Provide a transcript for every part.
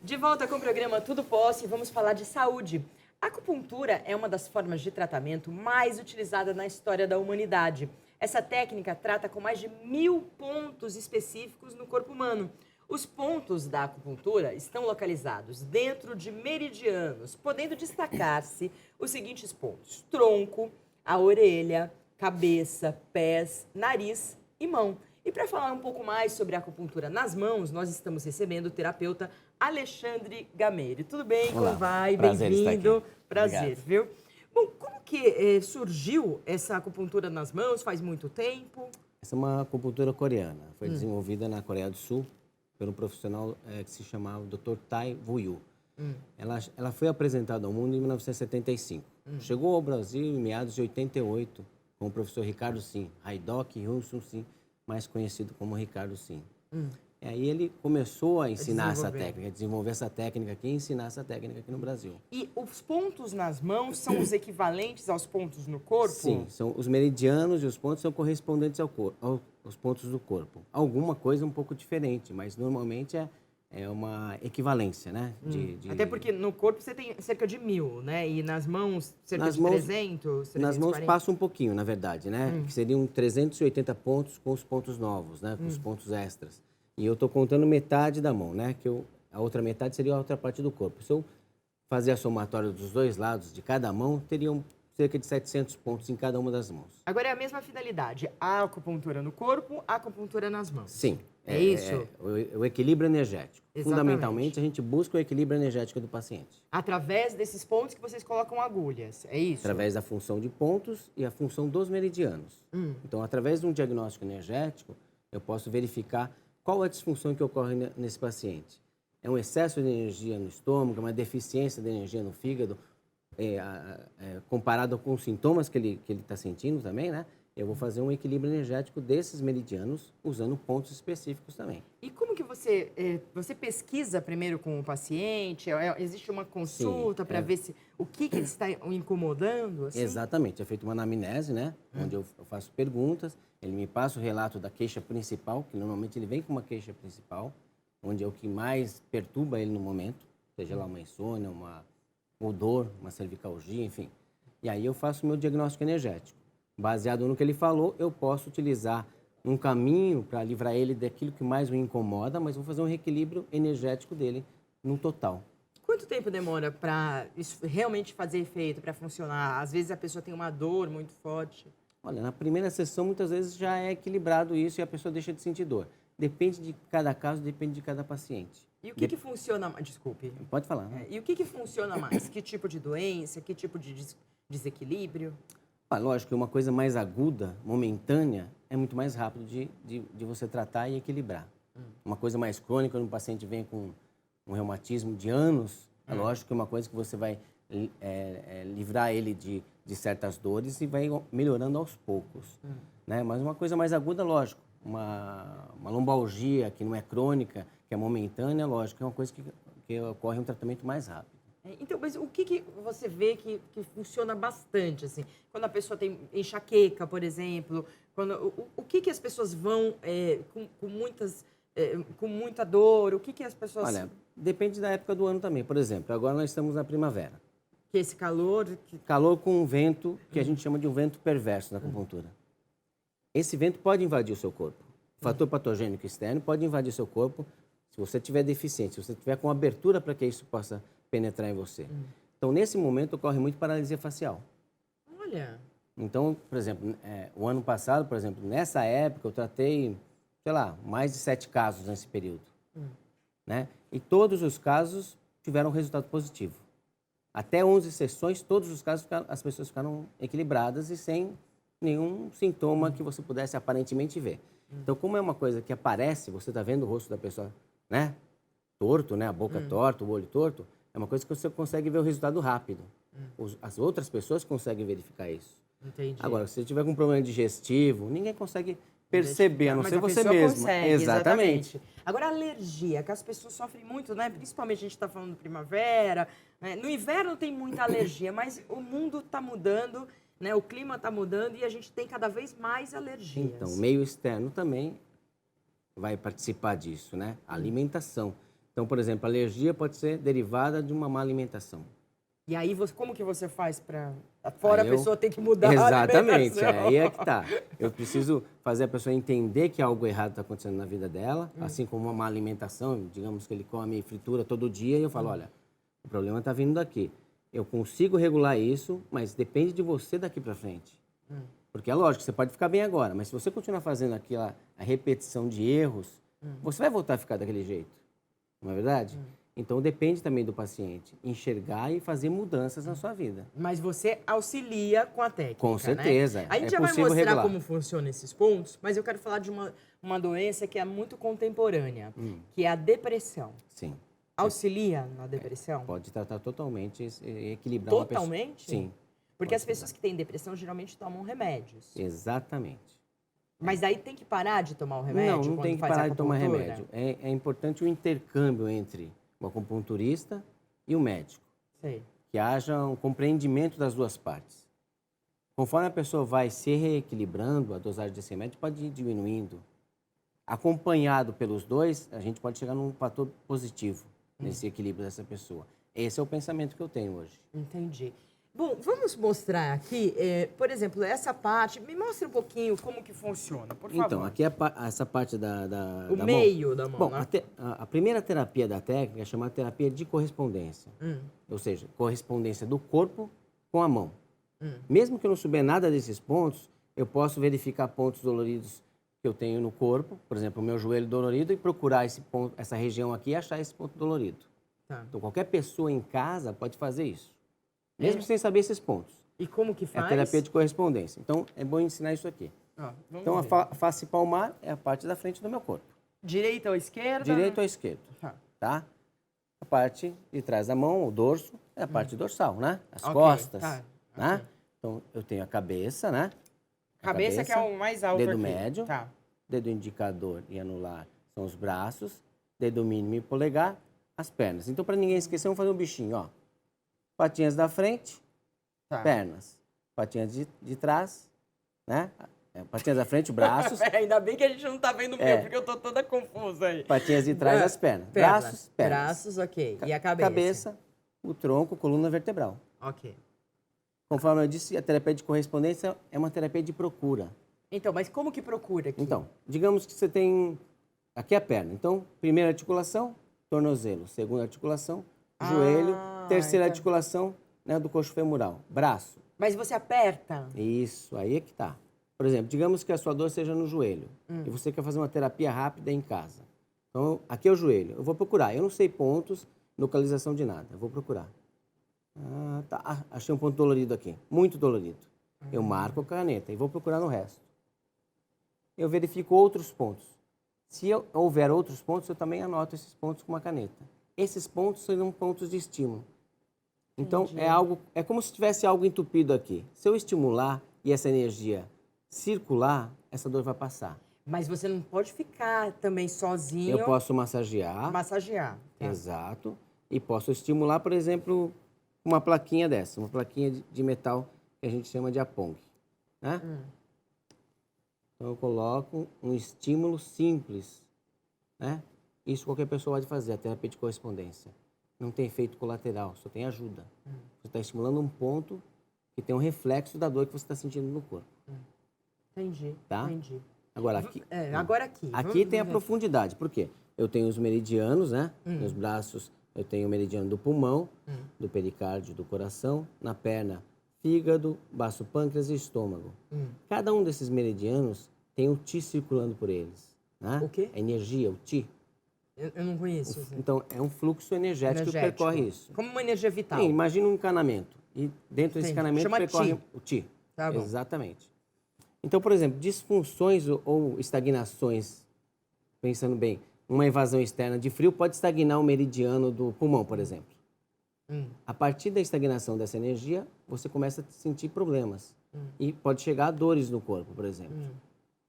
De volta com o programa Tudo Posse, vamos falar de saúde. A acupuntura é uma das formas de tratamento mais utilizada na história da humanidade. Essa técnica trata com mais de 1000 pontos específicos no corpo humano. Os pontos da acupuntura estão localizados dentro de meridianos, podendo destacar-se os seguintes pontos: tronco, a orelha, cabeça, pés, nariz e mão. E para falar um pouco mais sobre a acupuntura nas mãos, nós estamos recebendo o terapeuta Alexandre Gameiro. Tudo bem? Olá, Como vai? prazer estar Bem-vindo. aqui. Prazer, Obrigado. viu? Bom, como que surgiu essa acupuntura nas mãos? Faz muito tempo? Essa é uma acupuntura coreana. Foi desenvolvida na Coreia do Sul por um profissional que se chamava Dr. Tai Woo-yu. Ela foi apresentada ao mundo em 1975. Chegou ao Brasil em meados de 88 com o professor Ricardo Sim, Haidok Hyun-Soo Sim, mais conhecido como Ricardo Sim. E aí ele começou a ensinar essa técnica, desenvolver essa técnica aqui e ensinar essa técnica aqui no Brasil. E os pontos nas mãos são os equivalentes aos pontos no corpo? Sim, são os meridianos e os pontos são correspondentes aos pontos do corpo. Alguma coisa um pouco diferente, mas normalmente é uma equivalência, né? Até porque no corpo você tem cerca de 1000, né? E nas mãos cerca de 300, 340. Nas mãos passa um pouquinho, na verdade, né? Que seriam 380 pontos com os pontos novos, né? Com os pontos extras. E eu estou contando metade da mão, né? A outra metade seria a outra parte do corpo. Se eu fazer a somatória dos dois lados de cada mão, teriam cerca de 700 pontos em cada uma das mãos. Agora é a mesma finalidade, a acupuntura no corpo, a acupuntura nas mãos. Sim. É isso? O equilíbrio energético. Exatamente. Fundamentalmente, a gente busca o equilíbrio energético do paciente. Através desses pontos que vocês colocam agulhas, é isso? Através da função de pontos e a função dos meridianos. Então, através de um diagnóstico energético, eu posso verificar qual a disfunção que ocorre nesse paciente. É um excesso de energia no estômago, uma deficiência de energia no fígado, comparado com os sintomas que ele está sentindo também, né? Eu vou fazer um equilíbrio energético desses meridianos usando pontos específicos também. E como que você pesquisa primeiro com o paciente? Existe uma consulta para ver o que ele está incomodando? Assim? Exatamente. É feita uma anamnese, né? Onde eu faço perguntas, ele me passa o relato da queixa principal, que normalmente ele vem com uma queixa principal, onde é o que mais perturba ele no momento, seja lá uma insônia, uma dor, uma cervicalgia, enfim. E aí eu faço o meu diagnóstico energético. Baseado no que ele falou, eu posso utilizar um caminho para livrar ele daquilo que mais o incomoda, mas vou fazer um reequilíbrio energético dele no total. Quanto tempo demora para isso realmente fazer efeito, para funcionar? Às vezes a pessoa tem uma dor muito forte. Olha, na primeira sessão, muitas vezes já é equilibrado isso e a pessoa deixa de sentir dor. Depende de cada caso, depende de cada paciente. E o que funciona mais? Desculpe. Pode falar, né? E o que funciona mais? Que tipo de doença? Que tipo de desequilíbrio? Lógico que uma coisa mais aguda, momentânea, é muito mais rápido de você tratar e equilibrar. Uma coisa mais crônica, quando o paciente vem com um reumatismo de anos, é lógico que é uma coisa que você vai livrar ele de certas dores e vai melhorando aos poucos. Né? Mas uma coisa mais aguda, lógico, uma lombalgia que não é crônica, que é momentânea, lógico, é uma coisa que ocorre um tratamento mais rápido. Então, mas o que você vê que funciona bastante, assim? Quando a pessoa tem enxaqueca, por exemplo, o que as pessoas vão com muita dor? O que as pessoas... Olha, depende da época do ano também. Por exemplo, agora nós estamos na primavera. Que esse calor... Calor com um vento que a gente chama de um vento perverso na acupuntura. Esse vento pode invadir o seu corpo. O fator patogênico externo pode invadir o seu corpo se você tiver deficiente, se você tiver com abertura para que isso possa penetrar em você. Então, nesse momento, ocorre muito paralisia facial. Olha... Então, por exemplo, o ano passado, por exemplo, nessa época, eu tratei, sei lá, mais de 7 casos nesse período. Né? E todos os casos tiveram resultado positivo. Até 11 sessões, todos os casos, as pessoas ficaram equilibradas e sem nenhum sintoma que você pudesse aparentemente ver. Então, como é uma coisa que aparece, você está vendo o rosto da pessoa, né? Torto, né? A boca torta, o olho torto, é uma coisa que você consegue ver o resultado rápido. As outras pessoas conseguem verificar isso. Entendi. Agora, se você tiver com um problema digestivo, ninguém consegue perceber, a não ser você pessoa mesmo. Consegue, exatamente. Agora, a alergia, que as pessoas sofrem muito, né? Principalmente a gente está falando de primavera. Né? No inverno tem muita alergia, mas o mundo está mudando, né? O clima está mudando e a gente tem cada vez mais alergias. Então, o meio externo também vai participar disso, né? A alimentação. Então, por exemplo, a alergia pode ser derivada de uma má alimentação. E aí, como que você faz para... Fora Aí a pessoa ter que mudar a Exatamente, alimentação. aí é que tá. Eu preciso fazer a pessoa entender que algo errado está acontecendo na vida dela, assim como uma má alimentação, digamos que ele come fritura todo dia, e eu falo, olha, o problema está vindo daqui. Eu consigo regular isso, mas depende de você daqui para frente. Porque é lógico, você pode ficar bem agora, mas se você continuar fazendo aquela a repetição de erros, você vai voltar a ficar daquele jeito. Não é verdade? Então depende também do paciente enxergar e fazer mudanças na sua vida. Mas você auxilia com a técnica, Com certeza. né? A gente É já vai possível mostrar regular. como funcionam esses pontos, mas eu quero falar de uma doença que é muito contemporânea, que é a depressão. Sim. Auxilia na depressão? Pode tratar totalmente e equilibrar uma pessoa. Totalmente? Sim. Porque as pessoas que têm depressão geralmente tomam remédios. Exatamente. Mas aí tem que parar de tomar o remédio Não quando tem que faz parar de tomar acupuntura? remédio. É importante o intercâmbio entre o acupunturista e o médico. Sei. Que haja um compreendimento das duas partes. Conforme a pessoa vai se reequilibrando, a dosagem desse remédio pode ir diminuindo. Acompanhado pelos dois, a gente pode chegar num fator positivo nesse equilíbrio dessa pessoa. Esse é o pensamento que eu tenho hoje. Entendi. Bom, vamos mostrar aqui, por exemplo, essa parte. Me mostra um pouquinho como que funciona, por favor. Então, aqui é essa parte da O da meio mão. da mão, Bom, né? a primeira terapia da técnica é chamada terapia de correspondência. Ou seja, correspondência do corpo com a mão. Mesmo que eu não souber nada desses pontos, eu posso verificar pontos doloridos que eu tenho no corpo, por exemplo, o meu joelho dolorido, e procurar esse ponto, essa região aqui e achar esse ponto dolorido. Tá. Então, qualquer pessoa em casa pode fazer isso, mesmo sem saber esses pontos. E como que É faz? a terapia de correspondência. Então, é bom ensinar isso aqui. Ó, vamos Então, ver. a face palmar é a parte da frente do meu corpo. Direita ou esquerda? Direito ou esquerdo, Tá. tá? A parte de trás da mão, o dorso, é a parte dorsal, né? As Ok, costas, tá, né? ok. Então, eu tenho a cabeça, né? A Cabeça que é o mais alto dedo aqui. médio, Tá. dedo indicador e anular são os braços, dedo mínimo e polegar, as pernas. Então, para ninguém esquecer, vamos fazer um bichinho, ó. Patinhas da frente, Tá. pernas. Patinhas de trás, né? Patinhas da frente, braços. Ainda bem que a gente não tá vendo o meu, É. porque eu tô toda confusa aí. Patinhas de trás, as pernas. Braços, pernas. Braços, ok. E a cabeça? Cabeça, o tronco, coluna vertebral. Ok. Conforme eu disse, a terapia de correspondência é uma terapia de procura. Então, mas como que procura aqui? Então, digamos que você tem... Aqui é a perna. Então, primeira articulação, tornozelo. Segunda articulação, joelho. Terceira então. articulação, né, do coxo femoral. Braço. Mas você aperta? Isso, aí é que tá. Por exemplo, digamos que a sua dor seja no joelho. E você quer fazer uma terapia rápida em casa. Então, aqui é o joelho. Eu vou procurar. Eu não sei pontos, localização de nada. Eu vou procurar. Ah, tá. Ah, achei um ponto dolorido aqui. Muito dolorido. Eu marco a caneta e vou procurar no resto. Eu verifico outros pontos. Se houver outros pontos, eu também anoto esses pontos com uma caneta. Esses pontos serão pontos de estímulo. Então, Entendi. é como se tivesse algo entupido aqui. Se eu estimular e essa energia circular, essa dor vai passar. Mas você não pode ficar também sozinho. Eu posso massagear. Massagear. Tá. Exato. E posso estimular, por exemplo, uma plaquinha dessa, uma plaquinha de metal que a gente chama de apong, né? Então eu coloco um estímulo simples, né? Isso qualquer pessoa pode fazer, a terapia de correspondência. Não tem efeito colateral, só tem ajuda. Você está estimulando um ponto que tem um reflexo da dor que você está sentindo no corpo. Entendi. Tá? Entendi. Agora aqui. Agora aqui. Aqui tem a ver. profundidade. Por quê? Eu tenho os meridianos, né? Nos braços eu tenho o meridiano do pulmão, do pericárdio, do coração. Na perna, fígado, baço pâncreas e estômago. Cada um desses meridianos tem o Ti circulando por eles. Né? O quê? A energia, o Ti. Eu não conheço. Então, é um fluxo energético que percorre isso. Como uma energia vital. Sim, imagina um encanamento. E dentro desse Entendi. encanamento Chama percorre Ti. o Ti. Tá bom. Exatamente. Então, por exemplo, disfunções ou estagnações, pensando bem, uma invasão externa de frio pode estagnar o meridiano do pulmão, por exemplo. A partir da estagnação dessa energia, você começa a sentir problemas. E pode chegar a dores no corpo, por exemplo.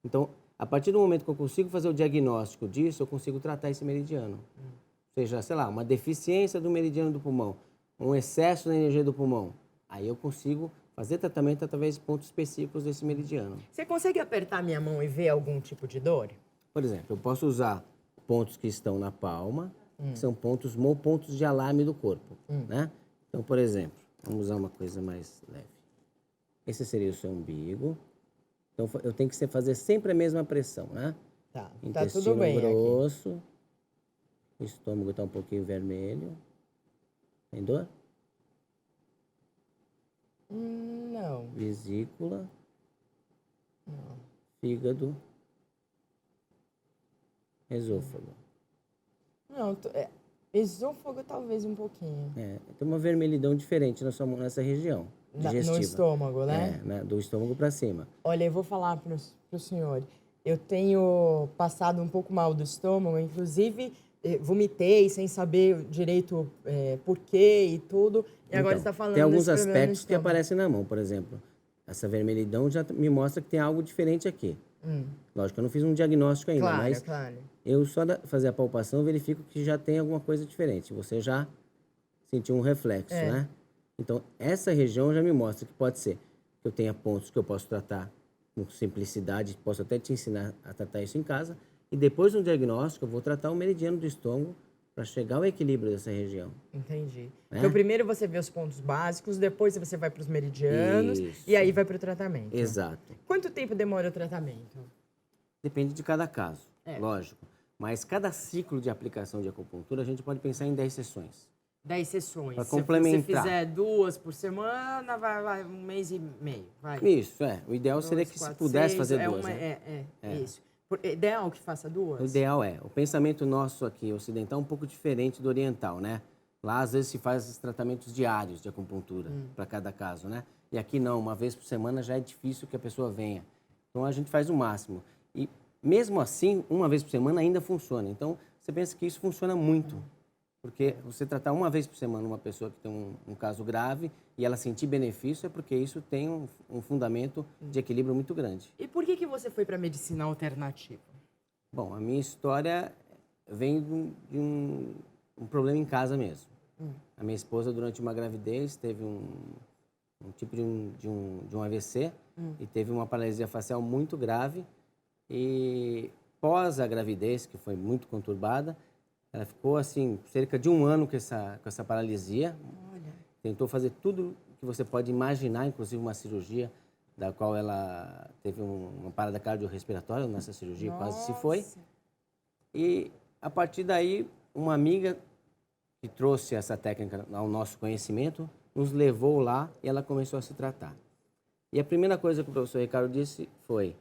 Então, a partir do momento que eu consigo fazer o diagnóstico disso, eu consigo tratar esse meridiano. Seja, sei lá, uma deficiência do meridiano do pulmão, um excesso da energia do pulmão. Aí eu consigo fazer tratamento através de pontos específicos desse meridiano. Você consegue apertar minha mão e ver algum tipo de dor? Por exemplo, eu posso usar pontos que estão na palma, que são pontos de alarme do corpo, né? Então, por exemplo, vamos usar uma coisa mais leve. Esse seria o seu umbigo. Então, eu tenho que fazer sempre a mesma pressão, né? Tá Intestino tudo bem grosso. Aqui. O estômago está um pouquinho vermelho. Tem dor? Não. Vesícula. Não. Fígado. Esôfago. Não, esôfago talvez um pouquinho. Tem uma vermelhidão diferente nessa região digestiva. No estômago, né? Do estômago para cima. Olha, eu vou falar para o senhor. Eu tenho passado um pouco mal do estômago, inclusive vomitei sem saber direito porquê e tudo. E agora está falando tem alguns desse problema no aspectos que estômago. aparecem na mão, por exemplo. Essa vermelhidão já me mostra que tem algo diferente aqui. Lógico que eu não fiz um diagnóstico ainda, mas eu só fazer a palpação verifico que já tem alguma coisa diferente. Você já sentiu um reflexo, né? Então, essa região já me mostra que pode ser que eu tenha pontos que eu posso tratar com simplicidade, posso até te ensinar a tratar isso em casa, e depois do diagnóstico eu vou tratar o meridiano do estômago para chegar ao equilíbrio dessa região. Entendi. Né? Então, primeiro você vê os pontos básicos, depois você vai para os meridianos e aí vai para o tratamento. Exato. Quanto tempo demora o tratamento? Depende de cada caso, lógico. Mas cada ciclo de aplicação de acupuntura a gente pode pensar em 10 sessões. 10 sessões. Para complementar. Se você fizer 2 por semana, vai 1 mês e meio. Vai. Isso, O ideal seria que se pudesse fazer 2. Isso. Ideal que faça 2? O ideal o pensamento nosso aqui ocidental é um pouco diferente do oriental, né? Lá, às vezes, se faz esses tratamentos diários de acupuntura para cada caso, né? E aqui não, uma vez por semana já é difícil que a pessoa venha. Então, a gente faz o máximo. E, mesmo assim, uma vez por semana ainda funciona. Então, você pensa que isso funciona muito. Porque você tratar uma vez por semana uma pessoa que tem um caso grave e ela sentir benefício é porque isso tem um fundamento de equilíbrio muito grande. E por que você foi para a medicina alternativa? Bom, a minha história vem de um problema em casa mesmo. A minha esposa, durante uma gravidez, teve um tipo de um AVC e teve uma paralisia facial muito grave. E pós a gravidez, que foi muito conturbada, ela ficou, assim, cerca de 1 ano com essa paralisia. Olha. Tentou fazer tudo que você pode imaginar, inclusive uma cirurgia, da qual ela teve uma parada cardiorrespiratória nessa cirurgia, quase se foi. E, a partir daí, uma amiga que trouxe essa técnica ao nosso conhecimento, nos levou lá e ela começou a se tratar. E a primeira coisa que o professor Ricardo disse foi: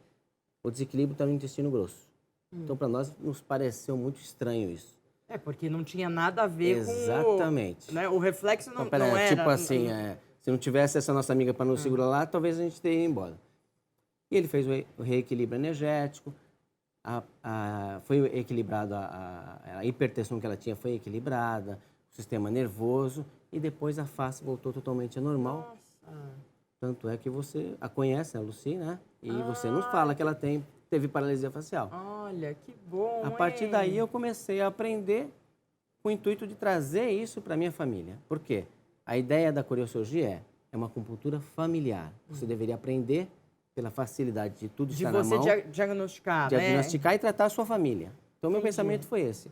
o desequilíbrio está no intestino grosso. Então, para nós, nos pareceu muito estranho isso. Porque não tinha nada a ver Exatamente. com... O reflexo não era... Tipo assim, se não tivesse essa nossa amiga para nos segurar lá, talvez a gente teria ido embora. E ele fez o reequilíbrio energético, foi equilibrado, a hipertensão que ela tinha foi equilibrada, o sistema nervoso, e depois a face voltou totalmente ao normal. Nossa. Tanto é que você a conhece, a Lucy, né? E você nos fala que ela teve paralisia facial. Olha, que bom, A partir daí eu comecei a aprender com o intuito de trazer isso para minha família. Por quê? A ideia da curiosologia é uma acupuntura familiar. Você deveria aprender pela facilidade de tudo estar na mão. De você diagnosticar, né? Diagnosticar e tratar a sua família. Então, meu pensamento foi esse.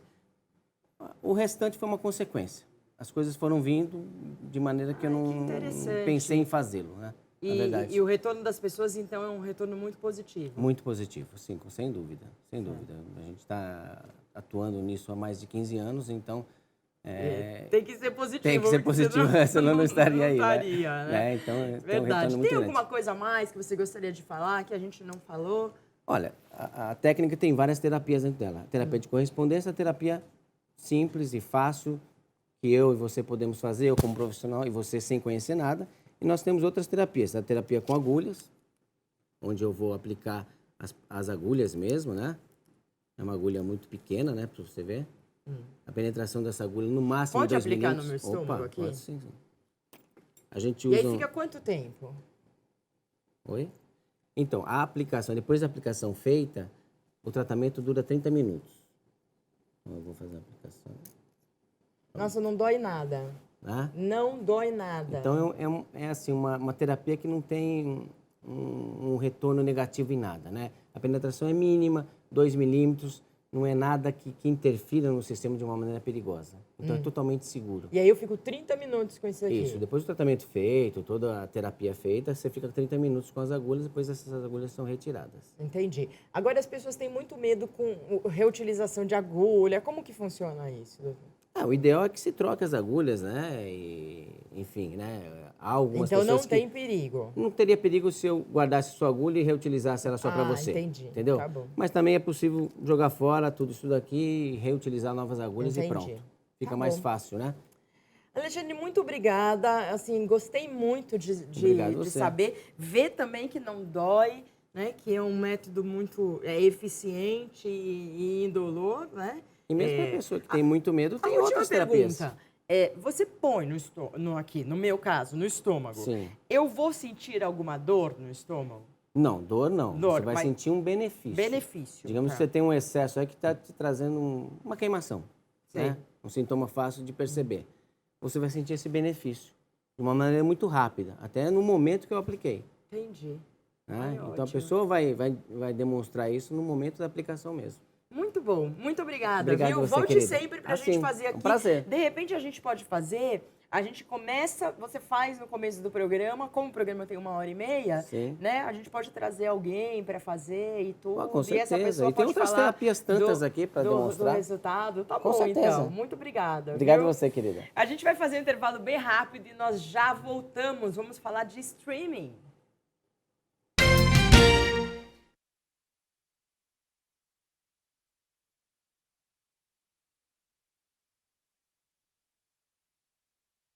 O restante foi uma consequência. As coisas foram vindo de maneira que eu não pensei em fazê-lo, né? E o retorno das pessoas, então, é um retorno muito positivo? Muito positivo, sim, sem dúvida. Sem dúvida. A gente está atuando nisso há mais de 15 anos, então... tem que ser positivo. Tem que ser positivo, senão não estaria aí. Né? Então, verdade. Tem alguma coisa a mais que você gostaria de falar, que a gente não falou? Olha, a técnica tem várias terapias dentro dela. A terapia de correspondência é a terapia simples e fácil, que eu e você podemos fazer, eu como profissional e você sem conhecer nada. E nós temos outras terapias, a terapia com agulhas, onde eu vou aplicar as agulhas mesmo, né? É uma agulha muito pequena, né, para você ver. A penetração dessa agulha no máximo pode 2 aplicar milímetros. no meu estômago aqui? Pode, sim. A gente E usa... aí fica quanto tempo? Oi? Então, a aplicação, depois da aplicação feita, o tratamento dura 30 minutos. Então, eu vou fazer a aplicação. Nossa, não dói nada. Tá? Não dói nada. Então, é assim, uma terapia que não tem um retorno negativo em nada, né? A penetração é mínima, 2 milímetros, não é nada que interfira no sistema de uma maneira perigosa. Então é totalmente seguro. E aí eu fico 30 minutos com isso aqui. Isso, depois do tratamento feito, toda a terapia feita, você fica 30 minutos com as agulhas, depois essas agulhas são retiradas. Entendi. Agora as pessoas têm muito medo com reutilização de agulha. Como que funciona isso, doutor? O ideal é que se troque as agulhas, né? E, enfim, né? Há algumas Então não pessoas tem perigo. não teria perigo se eu guardasse sua agulha e reutilizasse ela só para você. Entendi. Entendeu? Tá bom. Mas também é possível jogar fora tudo isso daqui, reutilizar novas agulhas Entendi. e pronto. Fica Tá mais bom. fácil, né? Alexandre, muito obrigada. Assim, gostei muito Obrigado de você. saber. Ver também que não dói, né? Que é um método muito eficiente e indolor, né? E mesmo para a pessoa que tem muito medo, A tem última outras terapias. pergunta. Você põe aqui, no meu caso, no estômago. Sim. Eu vou sentir alguma dor no estômago? Não, dor não. Dor, você vai mas- sentir um benefício. Benefício. Digamos tá. que você tem um excesso aí que está te trazendo uma queimação. Sei. Né? Um sintoma fácil de perceber. Você vai sentir esse benefício de uma maneira muito rápida, até no momento que eu apliquei. Entendi. Né? Ai, Então a ótimo. pessoa vai demonstrar isso no momento da aplicação mesmo. Muito bom, muito obrigada, Obrigado viu? você, Volte querida. sempre pra Ah, gente sim, fazer é um aqui. prazer. De repente a gente pode fazer, a gente começa, você faz no começo do programa, como o programa tem 1h30, Sim. né? A gente pode trazer alguém para fazer e tudo. Ah, com E essa certeza. pessoa E tem pode outras falar terapias tantas aqui pra do demonstrar. resultado. Tá Com bom, certeza. então. Muito obrigada. Obrigado viu? você, querida. A gente vai fazer um intervalo bem rápido e nós já voltamos. Vamos falar de streaming.